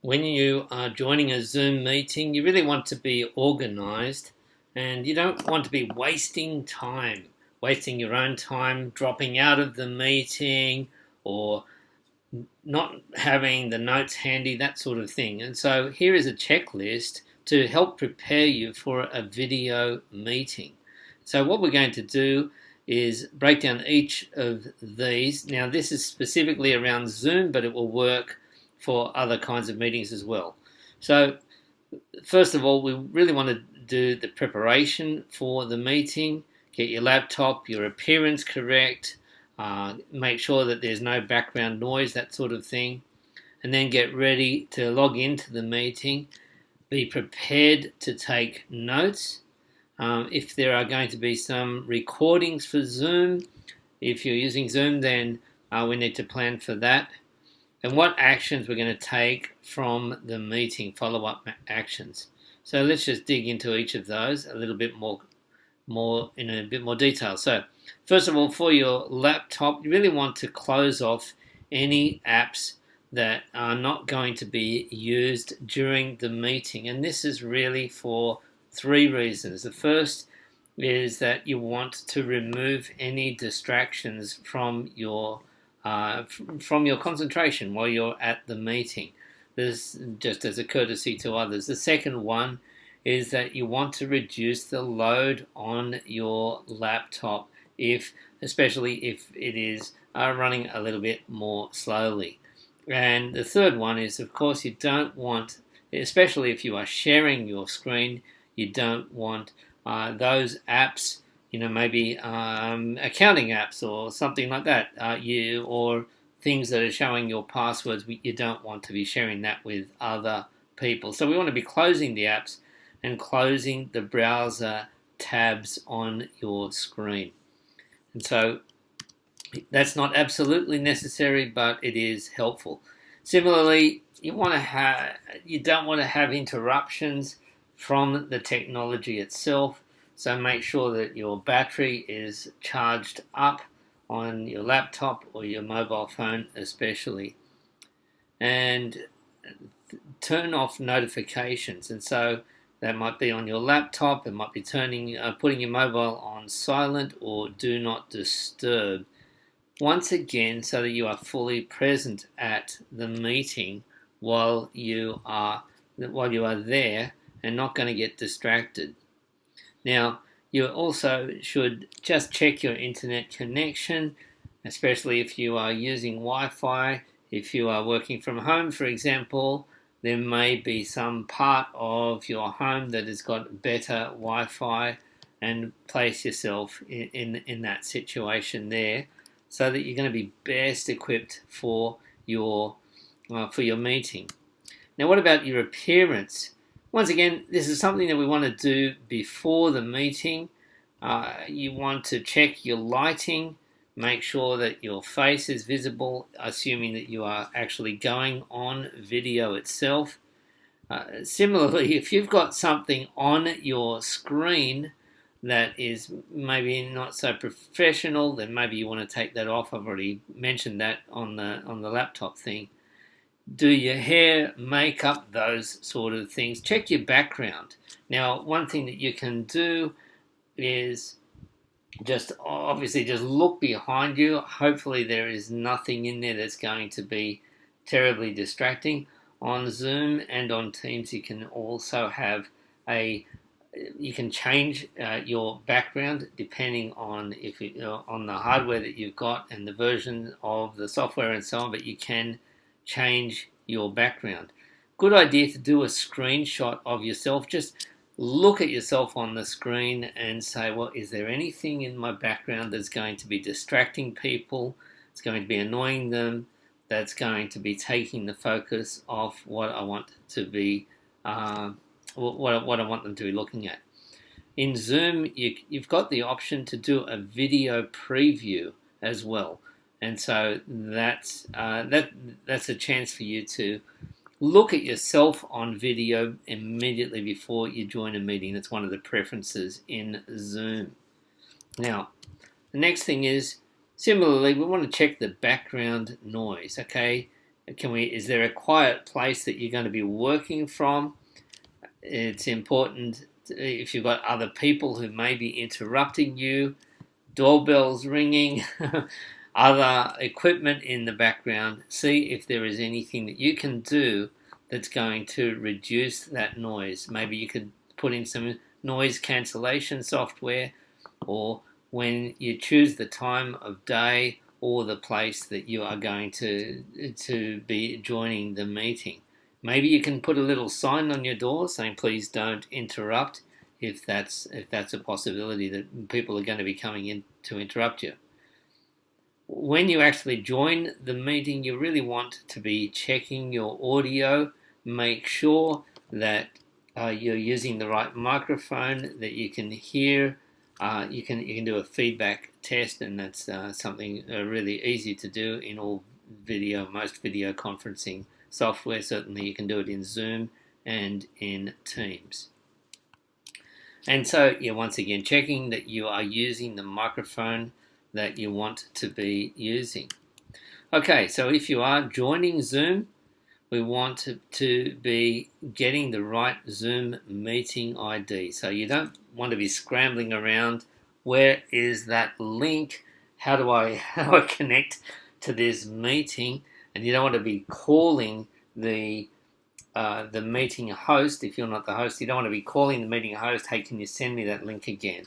When you are joining a Zoom meeting, you really want to be organized and you don't want to be wasting your own time, dropping out of the meeting or not having the notes handy, that sort of thing. And so here is a checklist to help prepare you for a video meeting. So what we're going to do is break down each of these. Now this is specifically around Zoom, but it will work for other kinds of meetings as well. So first of all, we really want to do the preparation for the meeting. Get your laptop, your appearance correct, make sure that there's no background noise, that sort of thing, and then get ready to log into the meeting. Be prepared to take notes. If there are going to be some recordings for Zoom, if you're using Zoom, then we need to plan for that. And what actions we're going to take from the meeting, follow-up actions. So let's just dig into each of those a little bit more in a bit more detail. So first of all, for your laptop, you really want to close off any apps that are not going to be used during the meeting. And this is really for three reasons. The first is that you want to remove any distractions from your concentration while you're at the meeting. This just as a courtesy to others. The second one is that you want to reduce the load on your laptop, especially if it is running a little bit more slowly. And the third one is, of course, you don't want, especially if you are sharing your screen, you don't want those apps, maybe accounting apps or something like that, or things that are showing your passwords. You don't want to be sharing that with other people. So we want to be closing the apps and closing the browser tabs on your screen. And so that's not absolutely necessary, but it is helpful. Similarly, you don't want to have interruptions from the technology itself. So make sure that your battery is charged up on your laptop or your mobile phone especially. And turn off notifications. And so that might be on your laptop. It might be putting your mobile on silent or do not disturb. Once again, so that you are fully present at the meeting while you are there and not going to get distracted. Now, you also should just check your internet connection, especially if you are using Wi-Fi. If you are working from home, for example, there may be some part of your home that has got better Wi-Fi, and place yourself in that situation there so that you're going to be best equipped for your meeting. Now, what about your appearance? Once again, this is something that we want to do before the meeting. You want to check your lighting, make sure that your face is visible, assuming that you are actually going on video itself. Similarly, if you've got something on your screen that is maybe not so professional, then maybe you want to take that off. I've already mentioned that on the laptop thing. Do your hair, makeup, those sort of things. Check your background. Now, one thing that you can do is just look behind you. Hopefully there is nothing in there that's going to be terribly distracting. On Zoom and on Teams, you can also have you can change your background depending on on the hardware that you've got and the version of the software and so on, but you can change your background. Good idea to do a screenshot of yourself. Just look at yourself on the screen and say, well, is there anything in my background that's going to be distracting people? It's going to be annoying them. That's going to be taking the focus off what I want to be, what I want them to be looking at. In Zoom, you've got the option to do a video preview as well. And so that's a chance for you to look at yourself on video immediately before you join a meeting. That's one of the preferences in Zoom. Now, the next thing is, similarly, we want to check the background noise, okay? Is there a quiet place that you're going to be working from? It's important if you've got other people who may be interrupting you, doorbells ringing, other equipment in the background. See if there is anything that you can do that's going to reduce that noise. Maybe you could put in some noise cancellation software, or when you choose the time of day or the place that you are going to be joining the meeting. Maybe you can put a little sign on your door saying please don't interrupt, if that's a possibility that people are going to be coming in to interrupt you. When you actually join the meeting, you really want to be checking your audio. Make sure that you're using the right microphone, that you can hear. You can do a feedback test, and that's something really easy to do in most video conferencing software. Certainly you can do it in Zoom and in Teams. And so you're once again checking that you are using the microphone that you want to be using. Okay, so if you are joining Zoom, we want to be getting the right Zoom meeting ID. So you don't want to be scrambling around. Where is that link? How do I connect to this meeting? And you don't want to be calling the meeting host. If you're not the host, you don't want to be calling the meeting host, hey, can you send me that link again?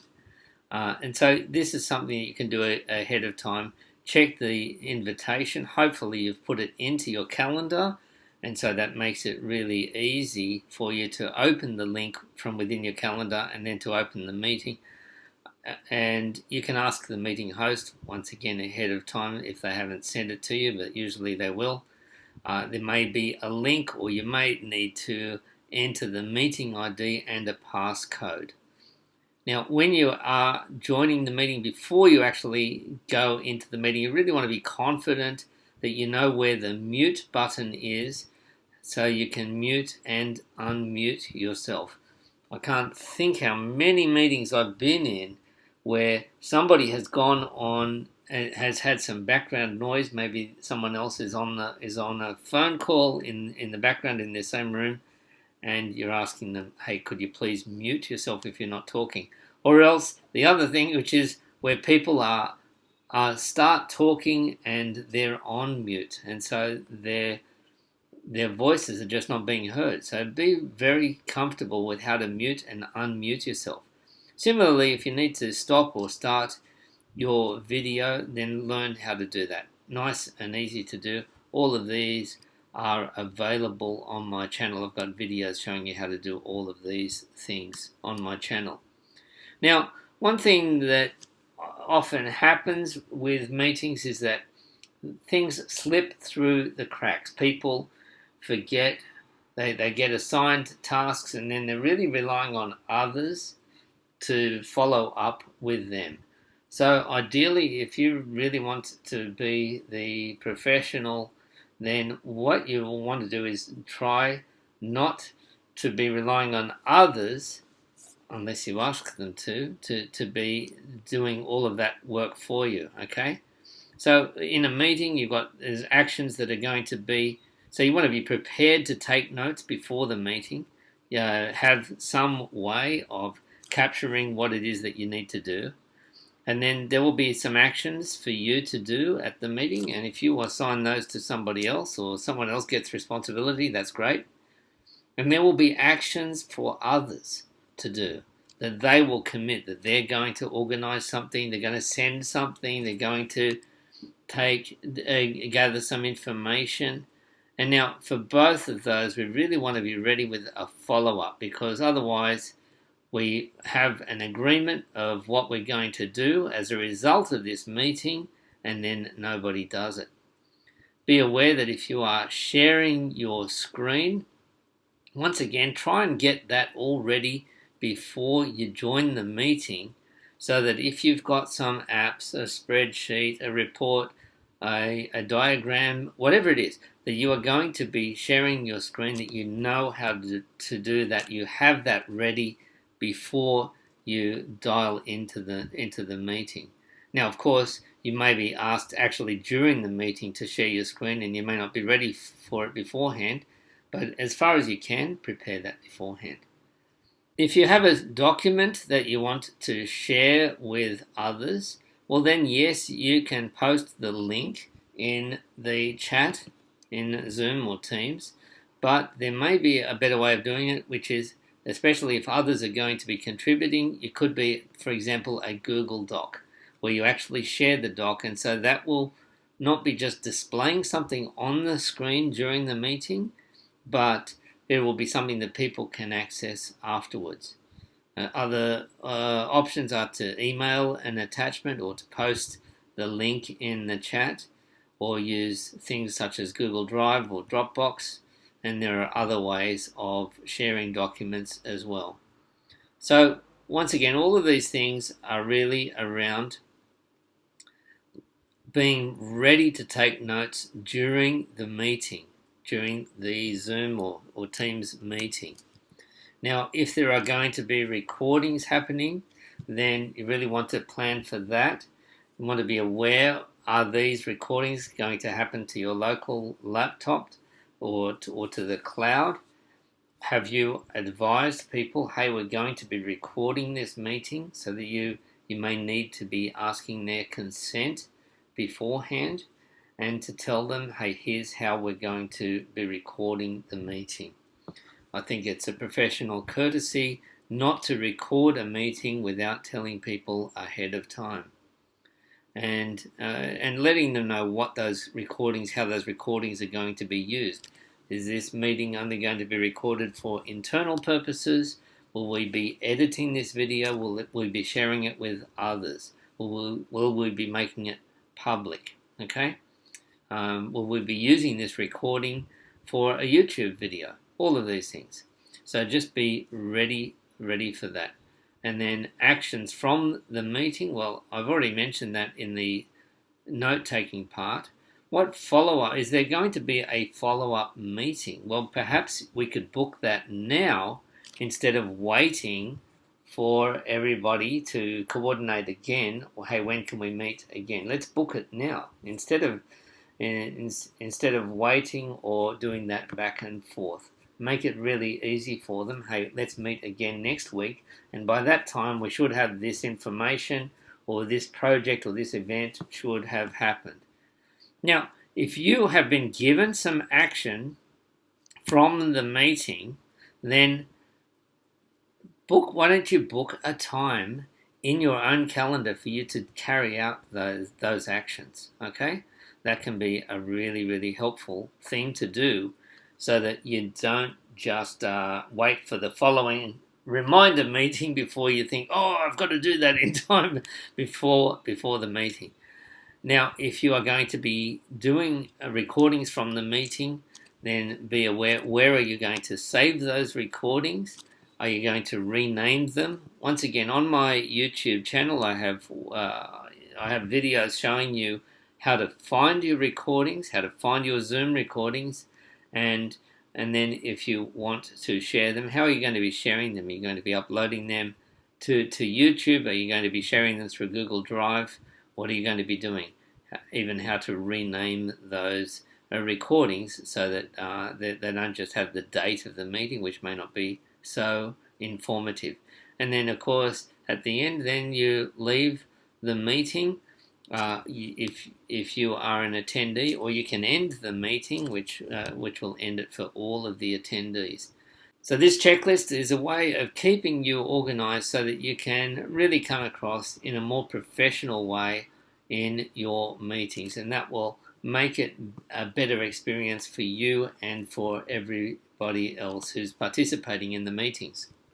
And so this is something that you can do ahead of time. Check the invitation. Hopefully you've put it into your calendar, and so that makes it really easy for you to open the link from within your calendar and then to open the meeting. And you can ask the meeting host once again ahead of time if they haven't sent it to you, but usually they will. There may be a link, or you may need to enter the meeting ID and a passcode. Now, when you are joining the meeting, before you actually go into the meeting, you really want to be confident that you know where the mute button is, so you can mute and unmute yourself. I can't think how many meetings I've been in where somebody has gone on and has had some background noise. Maybe someone else is on a phone call in the background in the same room, and you're asking them, hey, could you please mute yourself if you're not talking? Or else the other thing, which is where people are start talking and they're on mute, and so their voices are just not being heard. So be very comfortable with how to mute and unmute yourself. Similarly, if you need to stop or start your video, then learn how to do that. Nice and easy to do. All of these are available on my channel. I've got videos showing you how to do all of these things on my channel. Now, one thing that often happens with meetings is that things slip through the cracks. People forget, they get assigned tasks, and then they're really relying on others to follow up with them. So ideally, if you really want to be the professional, then what you will want to do is try not to be relying on others, unless you ask them to be doing all of that work for you, okay? So in a meeting, there's actions that are going to be, so you want to be prepared to take notes before the meeting. Have some way of capturing what it is that you need to do. And then there will be some actions for you to do at the meeting. And if you assign those to somebody else, or someone else gets responsibility, that's great. And there will be actions for others to do, that they will commit, that they're going to organize something, they're going to send something, they're going to gather some information. And now for both of those, we really want to be ready with a follow-up, because otherwise we have an agreement of what we're going to do as a result of this meeting, and then nobody does it. Be aware that if you are sharing your screen, once again, try and get that all ready before you join the meeting, so that if you've got some apps, a spreadsheet, a report, a diagram, whatever it is, that you are going to be sharing your screen, that you know how to do that, you have that ready before you dial into the meeting. Now, of course, you may be asked actually during the meeting to share your screen, and you may not be ready for it beforehand, but as far as you can, prepare that beforehand. If you have a document that you want to share with others, well then yes, you can post the link in the chat in Zoom or Teams, but there may be a better way of doing it, which is, especially if others are going to be contributing, it could be, for example, a Google Doc, where you actually share the doc, and so that will not be just displaying something on the screen during the meeting, but it will be something that people can access afterwards. Other options are to email an attachment or to post the link in the chat, or use things such as Google Drive or Dropbox, and there are other ways of sharing documents as well. So once again, all of these things are really around being ready to take notes during the meeting, during the Zoom or Teams meeting. Now, if there are going to be recordings happening, then you really want to plan for that. You want to be aware, are these recordings going to happen to your local laptop or to the cloud? Have you advised people, hey, we're going to be recording this meeting, so that you may need to be asking their consent beforehand, and to tell them, hey, here's how we're going to be recording the meeting. I think it's a professional courtesy not to record a meeting without telling people ahead of time, and letting them know what those recordings, how those recordings are going to be used. Is this meeting only going to be recorded for internal purposes? Will we be editing this video? Will we be sharing it with others? Will we be making it public? Okay. Will we be using this recording for a YouTube video? All of these things. So just be ready for that. And then actions from the meeting. Well, I've already mentioned that in the note-taking part. What follow-up? Is there going to be a follow-up meeting? Well, perhaps we could book that now instead of waiting for everybody to coordinate again, or hey, when can we meet again? Let's book it now instead of waiting or doing that back and forth. Make it really easy for them. Hey, let's meet again next week, and by that time we should have this information, or this project or this event should have happened. Now, if you have been given some action from the meeting, then why don't you book a time in your own calendar for you to carry out those actions, okay? That can be a really, really helpful thing to do, so that you don't just wait for the following reminder meeting before you think, oh, I've got to do that in time before the meeting. Now, if you are going to be doing recordings from the meeting, then be aware, where are you going to save those recordings? Are you going to rename them? Once again, on my YouTube channel, I have videos showing you how to find your recordings, how to find your Zoom recordings, and then if you want to share them, how are you going to be sharing them? Are you going to be uploading them to YouTube? Are you going to be sharing them through Google Drive? What are you going to be doing? Even how to rename those recordings so that they don't just have the date of the meeting, which may not be so informative. And then, of course, at the end, then you leave the meeting. If you are an attendee, or you can end the meeting, which will end it for all of the attendees. So this checklist is a way of keeping you organized so that you can really come across in a more professional way in your meetings, and that will make it a better experience for you and for everybody else who's participating in the meetings.